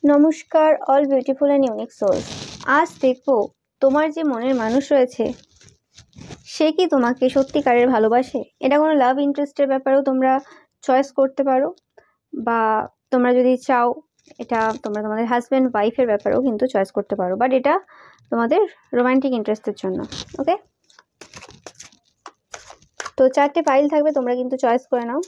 নমস্কার all beautiful and unique souls. আজ দেখবো তোমার যে মনের মানুষ রয়েছে সে কি তোমাকে সত্যিকারের ভালোবাসে। এটা কোনো লাভ ইন্টারেস্টের ব্যাপারেও তোমরা চয়েস করতে পারো, বা তোমরা যদি চাও এটা তোমরা তোমাদের হাজব্যান্ড ওয়াইফের ব্যাপারেও কিন্তু চয়েস করতে পারো, বাট এটা তোমাদের রোমান্টিক ইন্টারেস্টের জন্য। ওকে, তো 4টে ফাইল থাকবে, তোমরা কিন্তু চয়েস করে নাও।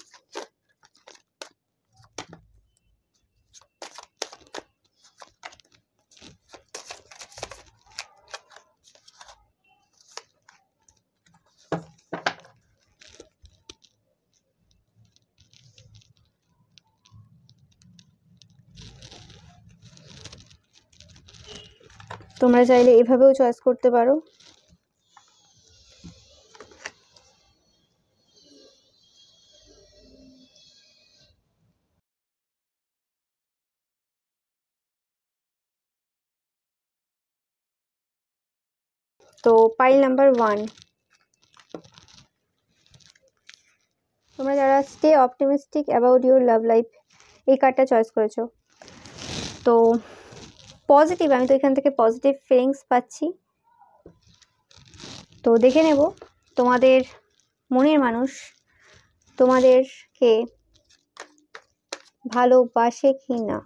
তোমরা চাইলে এভাবেও চয়েস করতে পারো। তো পাইল নাম্বার 1, তোমরা যারা stay optimistic about your love life এই কার্ডটা চয়েস করেছো, তো পজিটিভ, আমি তো এখান থেকে পজিটিভ ফিলিংস পাচ্ছি। তো দেখে নেব তোমাদের মনের মানুষ তোমাদেরকে ভালোবাসে কি না।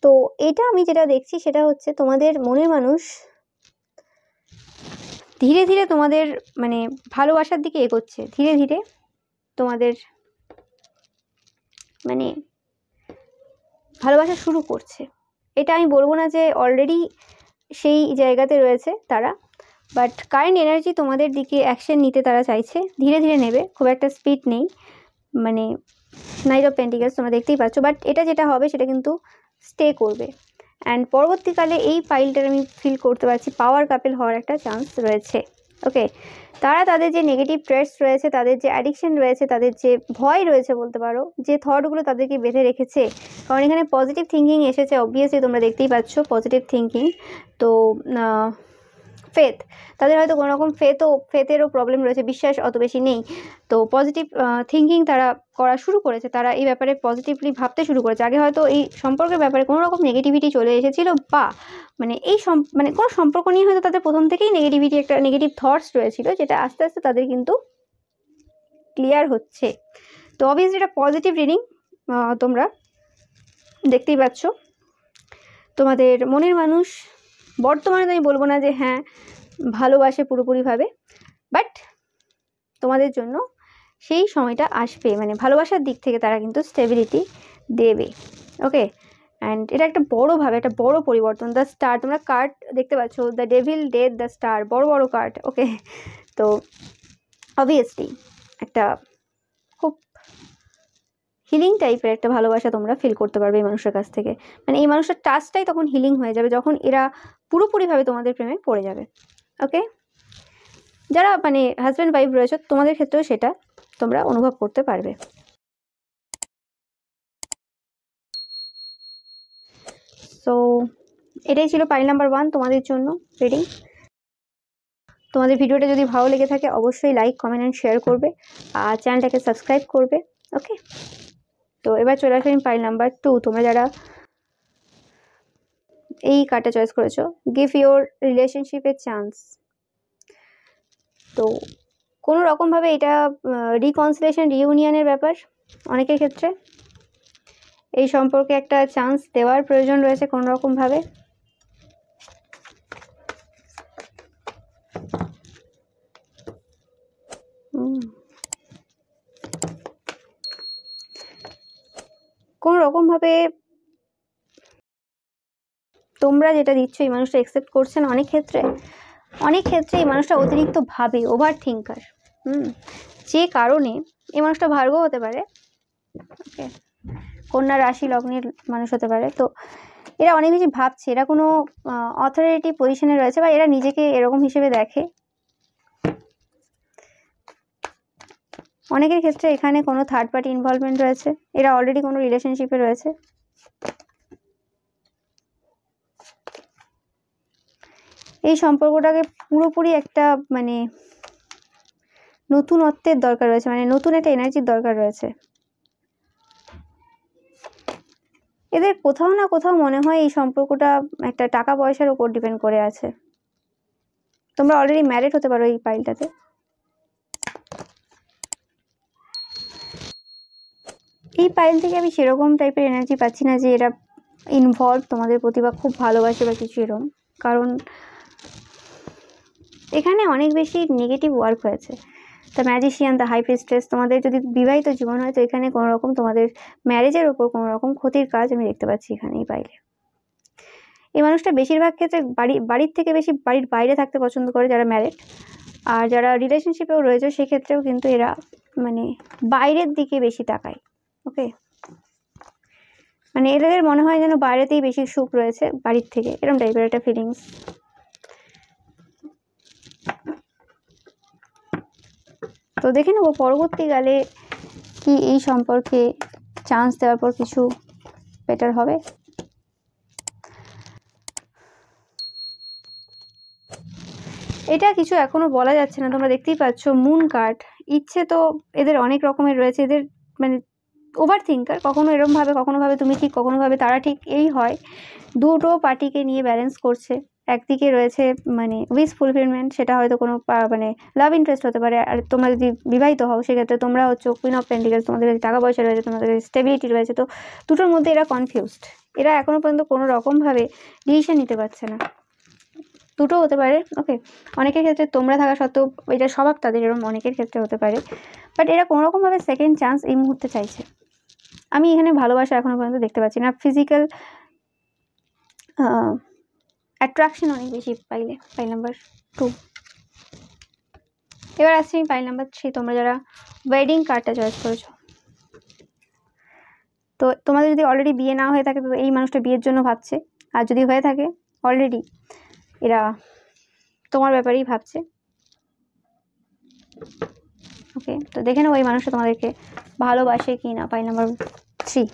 তো এটা আমি যেটা দেখছি সেটা হচ্ছে তোমাদের মনের মানুষ ধীরে ধীরে তোমাদের মানে ভালোবাসার দিকে এগোচ্ছে, ধীরে ধীরে তোমাদের মানে ভালোবাসা শুরু করছে। এটা আমি বলবো না যে অলরেডি সেই জায়গাতে রয়েছে তারা, বাট কারেন্ট এনার্জি তোমাদের দিকে অ্যাকশন নিতে তারা চাইছে, ধীরে ধীরে নেবে, খুব একটা স্পিড নেই। মানে নাইট অফ পেন্টিকালস তোমরা দেখতেই পাচ্ছ, বাট এটা যেটা হবে সেটা কিন্তু স্টে করবে। অ্যান্ড পরবর্তীকালে এই ফাইলটার আমি ফিল করতে পারছি পাওয়ার কাপেল হওয়ার একটা চান্স রয়েছে। ওকে, তারা তাদের যে নেগেটিভ ট্রেটস রয়েছে, তাদের যে অ্যাডিকশন রয়েছে, তাদের যে ভয় রয়েছে বলতে পারো, যে থটগুলো তাদেরকে বেঁধে রেখেছে, কারণ এখানে পজিটিভ থিঙ্কিং এসেছে অবভিয়াসলি তোমরা দেখতেই পাচ্ছ পজিটিভ থিঙ্কিং। তো ফেথ, তাদের হয়তো কোনো রকম ফেথেরও প্রবলেম রয়েছে, বিশ্বাস অত বেশি নেই। তো পজিটিভ থিঙ্কিং তারা করা শুরু করেছে, তারা এই ব্যাপারে পজিটিভলি ভাবতে শুরু করেছে। আগে হয়তো এই সম্পর্কের ব্যাপারে কোনো রকম নেগেটিভিটি চলে এসেছিল, বা মানে মানে কোনো সম্পর্ক নিয়ে হয়তো তাদের প্রথম থেকেই নেগেটিভিটি, একটা নেগেটিভ থটস রয়েছিল, যেটা আস্তে আস্তে তাদের কিন্তু ক্লিয়ার হচ্ছে। তো অবভিয়াসলি এটা পজিটিভ রিডিং, তোমরা দেখতেই পাচ্ছ। তোমাদের মনের মানুষ বর্তমানে আমি বলবো না যে হ্যাঁ ভালোবাসে পুরোপুরিভাবে, বাট তোমাদের জন্য সেই সময়টা আসবে, মানে ভালোবাসার দিক থেকে তারা কিন্তু স্টেবিলিটি দেবে। ওকে, অ্যান্ড এটা একটা বড়োভাবে একটা বড় পরিবর্তন। দ্য স্টার, তোমরা কার্ড দেখতে পাচ্ছ, the devil, death, the star, বড় বড় কার্ড। ওকে, তো অবভিয়াসলি একটা খুব হিলিং টাইপের একটা ভালোবাসা তোমরা ফিল করতে পারবে এই মানুষের কাছ থেকে। মানে এই মানুষের টাচটাই তখন হিলিং হয়ে যাবে, যখন এরা পুরোপুরিভাবে তোমাদের প্রেমে পড়ে যাবে। ওকে, যারা মানে হাজব্যান্ড ওয়াইফ রয়েছে তোমাদের ক্ষেত্রেও সেটা তোমরা অনুভব করতে পারবে। সো এটাই ছিল পাইল নাম্বার 1 তোমাদের জন্য রিডিং। তোমাদের ভিডিওটা যদি ভালো লেগে থাকে অবশ্যই লাইক, কমেন্ট অ্যান্ড শেয়ার করবে, আর চ্যানেলটাকে সাবস্ক্রাইব করবে। ওকে, তো এবার চলে আসলাম পাইল নাম্বার 2, তোমরা যারা এই কার্ডটা চয়েস করেছো, গিভ ইউর রিলেশনশিপের চান্স। তো কোনো রকমভাবে এটা রিকনসিলেশন, রিইউনিয়নের ব্যাপার। অনেকের ক্ষেত্রে এই সম্পর্কে একটা চান্স দেওয়ার প্রয়োজন রয়েছে কোনো রকমভাবে। কোনো রকমভাবে তোমরা যেটা দিচ্ছ এই মানুষটা অ্যাকসেপ্ট করছে না। অনেক ক্ষেত্রে এই মানুষটা অতিরিক্ত ভাবে, ওভার থিঙ্কার, যে কারণে এই মানুষটা ভার্গ হতে পারে, ওকে, কন্যা রাশি লগ্নের মানুষ হতে পারে। তো এরা অনেক বেশি ভাবছে, এরা কোনো অথরিটি পজিশনে রয়েছে, বা এরা নিজেকে এরকম হিসেবে দেখে। অনেকের ক্ষেত্রে এখানে কোনো থার্ড পার্টি ইনভলভমেন্ট রয়েছে, এরা অলরেডি কোনো রিলেশনশিপে রয়েছে। এই সম্পর্কটাকে পুরোপুরি একটা মানে নতুনত্বের দরকার রয়েছে, মানে নতুন একটা এনার্জির দরকার রয়েছে। এদের কোথাও না কোথাও মনে হয় এই সম্পর্কটা একটা টাকা পয়সার উপর ডিপেন্ড করে আছে। তোমরা অলরেডি ম্যারিড হতে পারো এই পাইলটাতে। এই পাইল থেকে আমি সেরকম টাইপের এনার্জি পাচ্ছি না যে এরা ইনভলভ তোমাদের প্রতি বা খুব ভালোবাসে বা কিছু এরকম, কারণ এখানে অনেক বেশি নেগেটিভ ওয়ার্ক হয়েছে। The magician, the high priestess, তোমাদের যদি বিবাহিত জীবন হয় তো এখানে কোনো রকম তোমাদের ম্যারেজের ওপর কোনো রকম ক্ষতির কাজ আমি দেখতে পাচ্ছি এখানেই পাইলে। এই মানুষটা বেশিরভাগ ক্ষেত্রে বাড়ির থেকে বেশি বাড়ির বাইরে থাকতে পছন্দ করে যারা ম্যারিড, আর যারা রিলেশনশিপেও রয়েছে সেক্ষেত্রেও কিন্তু এরা মানে বাইরের দিকে বেশি তাকায়। ওকে, মানে এদের মনে হয় যেন বাইরেতেই বেশি সুখ রয়েছে বাড়ির থেকে, এরকম টাইপের একটা ফিলিংস। তো দেখে নেবো পরবর্তীকালে কি এই সম্পর্কে চান্স দেওয়ার পর কিছু বেটার হবে। এটা কিছু এখনো বলা যাচ্ছে না, তোমরা দেখতেই পাচ্ছ মুন কার্ড। ইচ্ছে তো এদের অনেক রকমের রয়েছে, এদের মানে ওভার থিঙ্কার, কখনো এরকম ভাবে কখনো ভাবে তুমি ঠিক কখনো ভাবে তারা ঠিক, এই হয়। দুটো পার্টিকে নিয়ে ব্যালেন্স করছে। একদিকে রয়েছে মানে উইশ ফুলফিলমেন্ট, সেটা হয়তো কোনো মানে লাভ ইন্টারেস্ট হতে পারে, আর তোমরা যদি বিবাহিত হও সেক্ষেত্রে তোমরা হচ্ছে কুইন অফ পেন্টিকেলস, তোমাদের টাকা পয়সা রয়েছে, তোমাদের স্টেবিলিটি রয়েছে। তো দুটোর মধ্যে এরা কনফিউজড, এরা এখনো পর্যন্ত কোনো রকমভাবে ডিসিশন নিতে পারছে না। দুটো হতে পারে। ওকে, অনেকের ক্ষেত্রে তোমরা থাকা সত্ত্বেও এটা স্বভাব তাদের, এরকম অনেকের ক্ষেত্রে হতে পারে, বাট এরা কোনো রকমভাবে সেকেন্ড চান্স এই মুহূর্তে চাইছে। আমি এখানে ভালোবাসা এখনো পর্যন্ত দেখতে পাচ্ছি না, ফিজিক্যাল অ্যাট্রাকশন অনেক বেশি পাইলে পাইল নাম্বার 2। এবার আসছি পাইল নাম্বার 3, তোমরা যারা ওয়েডিং কার্ডটা চয়েস করেছো। তো তোমাদের যদি অলরেডি বিয়ে না হয়ে থাকে তো এই মানুষটা বিয়ের জন্য ভাবছে, আর যদি হয়ে থাকে অলরেডি এরা তোমার ব্যাপারেই ভাবছে। ওকে, তো দেখে নেবো এই মানুষটা তোমাদেরকে ভালোবাসে কি না। Pile number 3।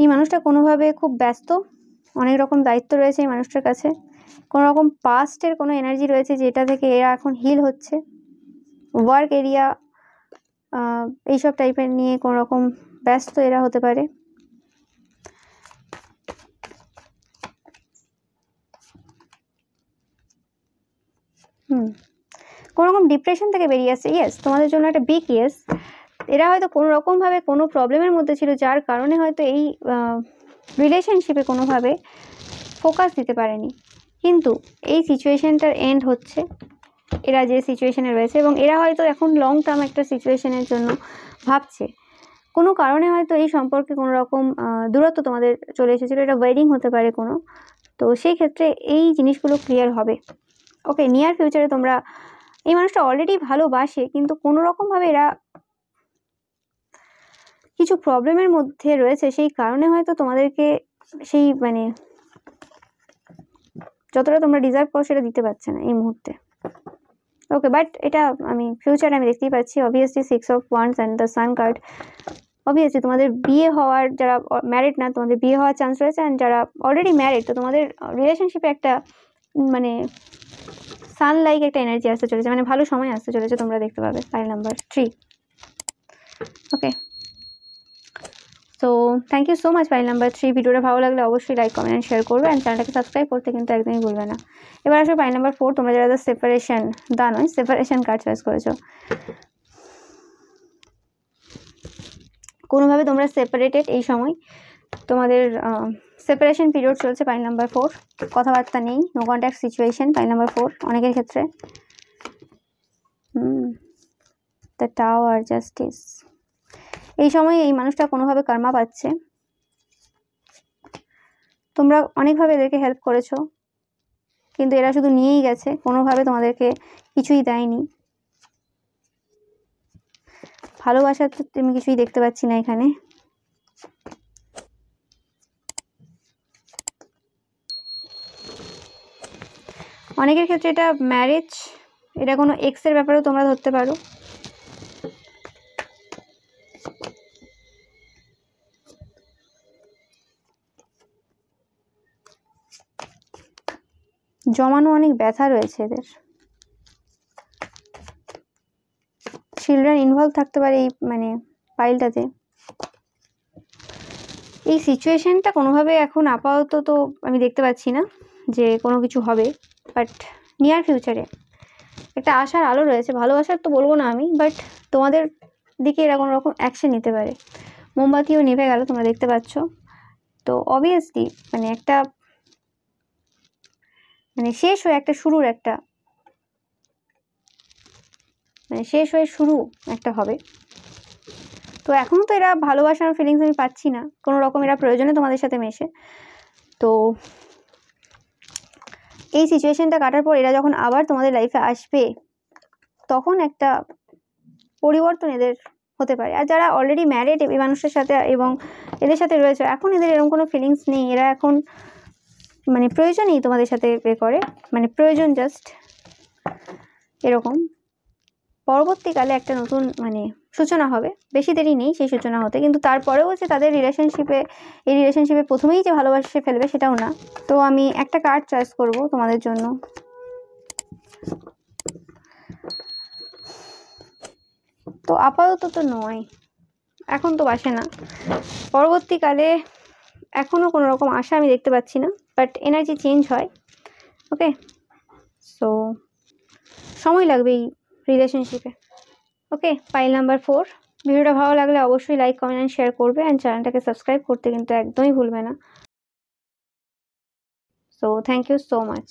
এই মানুষটা কোনোভাবে খুব ব্যস্ত, অনেক রকম দায়িত্ব রয়েছে এই মানুষটার কাছে, কোনো রকম পাস্টের কোনো এনার্জি রয়েছে যেটা থেকে এরা এখন হিল হচ্ছে। ওয়ার্ক এরিয়া এইসব টাইপের নিয়ে কোনো রকম ব্যস্ত এরা হতে পারে। কোনো রকম ডিপ্রেশন থেকে বেরিয়ে আসছে। ইয়েস, তোমাদের জন্য একটা বিগ ইয়েস। এরা হয়তো কোনো রকমভাবে কোনো প্রবলেমের মধ্যে ছিল, যার কারণে হয়তো এই রিলেশনশিপে কোনোভাবে ফোকাস দিতে পারেনি, কিন্তু এই সিচুয়েশনটার এন্ড হচ্ছে এরা যে সিচুয়েশনে রয়েছে, এবং এরা হয়তো এখন লং টার্ম একটা সিচুয়েশনের জন্য ভাবছে। কোনো কারণে হয়তো এই সম্পর্কে কোনো রকম দূরত্ব তোমাদের চলে এসেছিলো, এটা ওয়েডিং হতে পারে কোনো, তো সেই ক্ষেত্রে এই জিনিসগুলো ক্লিয়ার হবে। ওকে, নিয়ার ফিউচারে তোমরা এই মানুষটা অলরেডি ভালোবাসে, কিন্তু কোনো রকমভাবে এরা কিছু প্রবলেমের মধ্যে রয়েছে, সেই কারণে হয়তো তোমাদেরকে সেই মানে যতটা তোমরা ডিজার্ভ করো সেটা দিতে পারছে না এই মুহূর্তে। ওকে, বাট এটা আমি ফিউচারে আমি দেখতেই পাচ্ছি। Obviously 6 of Wands and the sun card, obviously তোমাদের বিয়ে হওয়ার, যারা ম্যারিড না তোমাদের বিয়ে হওয়ার চান্স রয়েছে, অ্যান্ড যারা অলরেডি ম্যারিড তো তোমাদের রিলেশনশিপে একটা মানে সানলাইক একটা এনার্জি আসতে চলেছে, মানে ভালো সময় আসতে চলেছে, তোমরা দেখতে পাবে। Pile number 3। ওকে, তো thank you so much pile number 3। ভিডিওটা ভালো লাগলে অবশ্যই লাইক কমেন্ট অ্যান্ড শেয়ার করবে, অ্যান্ড চ্যানেলটাকে সাবস্ক্রাইব করতে কিন্তু একদমই ভুলবে না। এবার আসবে পাইল নাম্বার 4, তোমরা যারা সেপারেশন নয় সেপারেশন কার্ড চয়েস করেছো। কোনোভাবে তোমরা সেপারেটেড, এই সময় তোমাদের সেপারেশন পিরিয়ড চলছে। পাইল নাম্বার 4, কথাবার্তা নেই, no contact situation. Pile number 4 অনেকের ক্ষেত্রে দ্য টাওয়ার, জাস্টিস। এই সময় এই মানুষটা কোনোভাবে কর্মা পাচ্ছে, তোমরা অনেকভাবে এদেরকে হেল্প করেছো, কিন্তু এরা শুধু নিয়েই গেছে, কোনোভাবে তোমাদেরকে কিছুই দেয়নি। ভালোবাসার তো তুমি কিছুই দেখতে পাচ্ছি না এখানে। অনেকের ক্ষেত্রে এটা ম্যারেজ এটা কোনো এক্সের ব্যাপারেও তোমরা ধরতে পারো। জমানো অনেক ব্যথা রয়েছে এদের। চিলড্রেন ইনভলভ থাকতে পারে এই মানে পাইলটাতে। এই সিচুয়েশনটা কোনোভাবে এখন আপাতত তো আমি দেখতে পাচ্ছি না যে কোনো কিছু হবে, বাট নিয়ার ফিউচারে একটা আশার আলো রয়েছে। ভালোবাসার তো বলবো না আমি, বাট তোমাদের দিকে এরা কোনো রকম অ্যাকশন নিতে পারে। মোমবাতিও নিভে গেল তোমরা দেখতে পাচ্ছ। তো অবভিয়াসলি মানে একটা মানে শেষ হয়ে একটা শুরুর একটা মানে শেষ হয়ে শুরু একটা হবে। তো এখনও তো এরা ভালোবাসার ফিলিংস আমি পাচ্ছি না কোনো রকম, এরা প্রয়োজনে তোমাদের সাথে মেশে। তো এই সিচুয়েশনটা কাটার পর এরা যখন আবার তোমাদের লাইফে আসবে তখন একটা পরিবর্তন এদের হতে পারে। আর যারা অলরেডি ম্যারিড এই মানুষের সাথে এবং এদের সাথে রয়েছে, এখন এদের এরকম কোনো ফিলিংস নেই। এরা এখন মানে প্রয়োজনই তোমাদের সাথে এ করে, মানে প্রয়োজন জাস্ট এরকম। পরবর্তীকালে একটা নতুন মানে সূচনা হবে, বেশি দেরি নেই সেই সূচনা হতে, কিন্তু তারপরেও যে তাদের এই রিলেশনশিপে প্রথমেই যে ভালোবাসে ফেলবে সেটাও না। তো আমি একটা কার্ড চয়েস করব তোমাদের জন্য। তো আপাতত তো নয়, এখন তো বাসে না, পরবর্তীকালে এখনও কোনো রকম আশা আমি দেখতে পাচ্ছি না, বাট এনার্জি চেঞ্জ হয়। ওকে, সো সময় লাগবে এই রিলেশনশিপে। Okay, pile number 4। ভিডিওটা ভালো লাগলে অবশ্যই লাইক, কমেন্ট অ্যান্ড শেয়ার করবে, অ্যান্ড চ্যানেলটাকে সাবস্ক্রাইব করতে কিন্তু একদমই ভুলবে না। So thank you so much.